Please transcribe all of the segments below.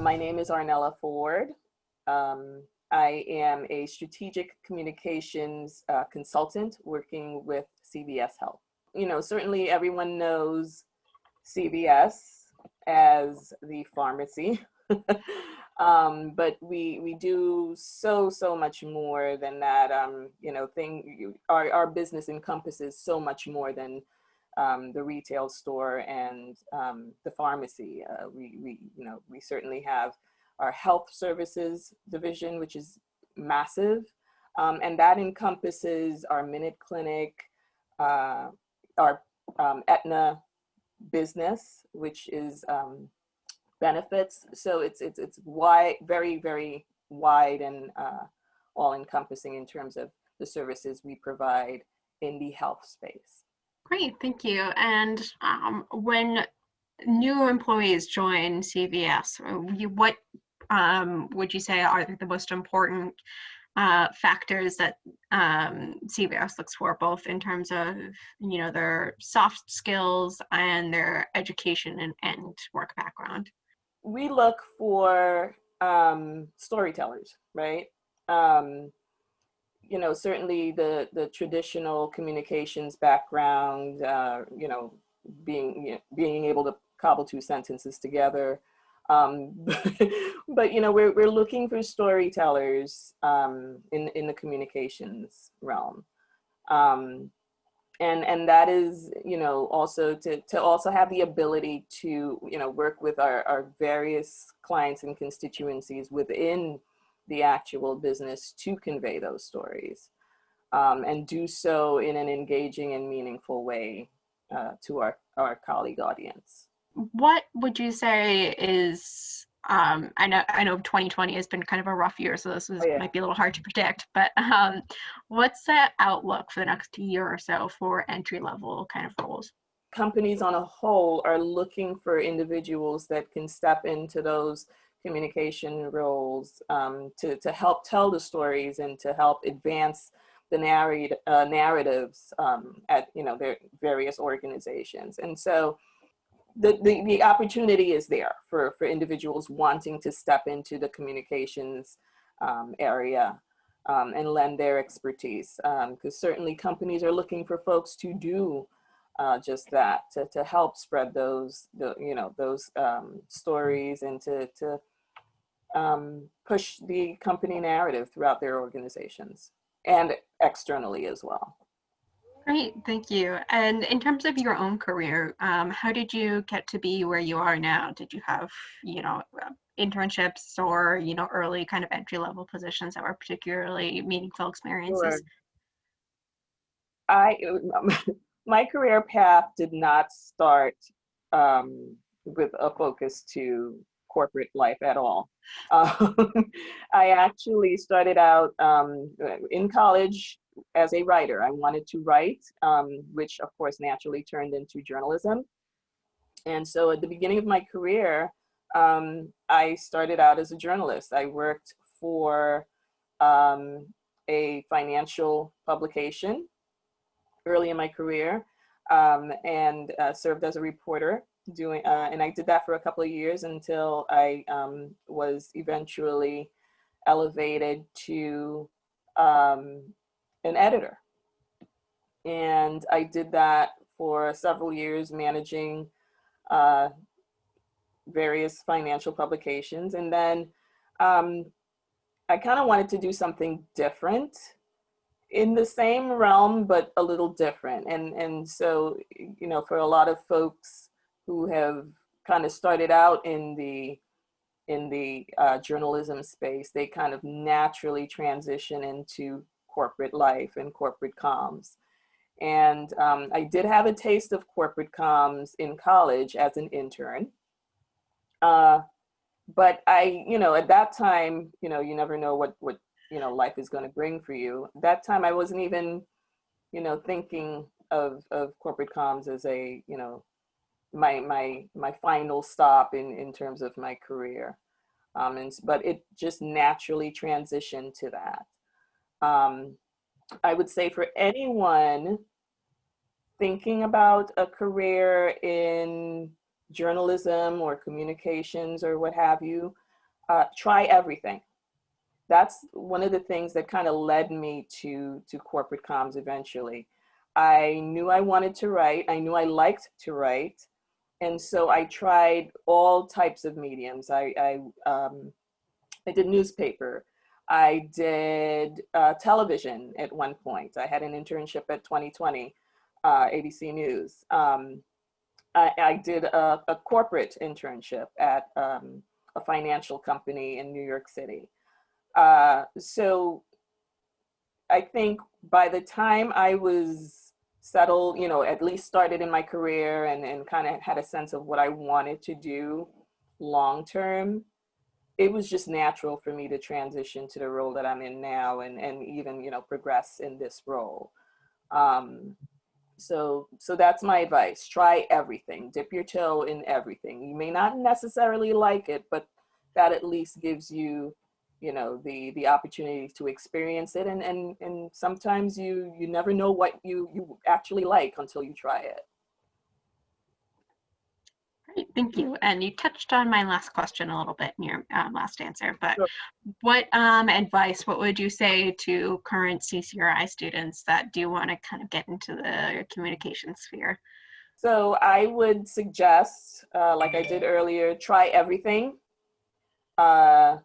My name is Arnella Forde. I am a strategic communications consultant working with CVS Health. You know, certainly everyone knows CVS as the pharmacy, but we do so much more than that. You know, our business encompasses so much more than the retail store and the pharmacy. We certainly have our health services division, which is massive, and that encompasses our Minute Clinic, our Aetna business, which is benefits. So it's wide, very wide and all encompassing in terms of the services we provide in the health space. Great, thank you. And when new employees join CVS, what would you say are the most important factors that CVS looks for, both in terms of, you know, their soft skills and their education and work background? We look for storytellers, right? You know, certainly the traditional communications background, you know, being able to cobble two sentences together. But you know, we're looking for storytellers in the communications realm. And that is, you know, also to also have the ability to, you know, work with our various clients and constituencies within the actual business to convey those stories, and do so in an engaging and meaningful way to our colleague audience. What would you say is, I know 2020 has been kind of a rough year, so might be a little hard to predict, but what's the outlook for the next year or so for entry-level kind of roles? Companies on a whole are looking for individuals that can step into those communication roles to help tell the stories and to help advance the narratives at, you know, their various organizations. And so the opportunity is there for individuals wanting to step into the communications area and lend their expertise, because certainly companies are looking for folks to do just that, to help spread those stories and to push the company narrative throughout their organizations and externally as well. Great, thank you. And in terms of your own career, how did you get to be where you are now? Did you have, you know, internships or, you know, early kind of entry-level positions that were particularly meaningful experiences? Sure. My career path did not start with a focus to corporate life at all. I actually started out in college as a writer. I wanted to write, which of course naturally turned into journalism. And so at the beginning of my career, I started out as a journalist. I worked for a financial publication early in my career, and served as a reporter and I did that for a couple of years until I was eventually elevated to an editor. And I did that for several years, managing various financial publications. And then I kind of wanted to do something different in the same realm, but a little different. And so, you know, for a lot of folks who have kind of started out in the journalism space, they kind of naturally transition into corporate life and corporate comms. And I did have a taste of corporate comms in college as an intern. But you know, at that time, you know, you never know what you know, life is going to bring for you. That time I wasn't even, you know, thinking of corporate comms as a, you know, my final stop in terms of my career. But it just naturally transitioned to that. I would say for anyone thinking about a career in journalism or communications or what have you, Try everything. That's one of the things that kind of led me to corporate comms eventually. I knew I wanted to write. I knew I liked to write. And so I tried all types of mediums. I did newspaper. I did television at one point. I had an internship at 2020, ABC News. I did a corporate internship at a financial company in New York City. So I think by the time I was settled, you know, at least started in my career and kind of had a sense of what I wanted to do long term, it was just natural for me to transition to the role that I'm in now and even, you know, progress in this role. So that's my advice. Try everything, dip your toe in everything. You may not necessarily like it, but that at least gives you, you know, the opportunity to experience it. And sometimes you never know what you actually like until you try it. Great, thank you. And you touched on my last question a little bit in your last answer, but Sure. what advice, what would you say to current CCRI students that do want to kind of get into the communication sphere? So I would suggest, like I did earlier, try everything. Uh,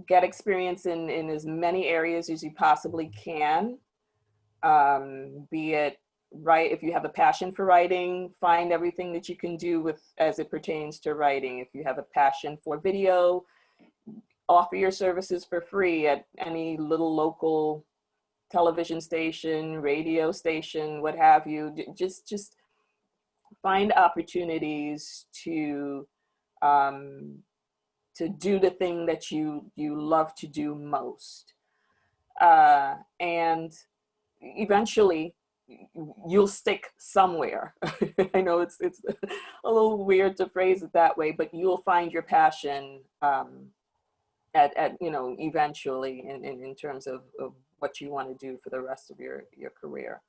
get experience in as many areas as you possibly can. Be it right, if you have a passion for writing, find everything that you can do with as it pertains to writing. If you have a passion for video, offer your services for free at any little local television station, radio station, what have you. Just find opportunities um, to do the thing that you love to do most, and eventually you'll stick somewhere. I know it's a little weird to phrase it that way, but you'll find your passion at you know, eventually in terms of what you want to do for the rest of your career.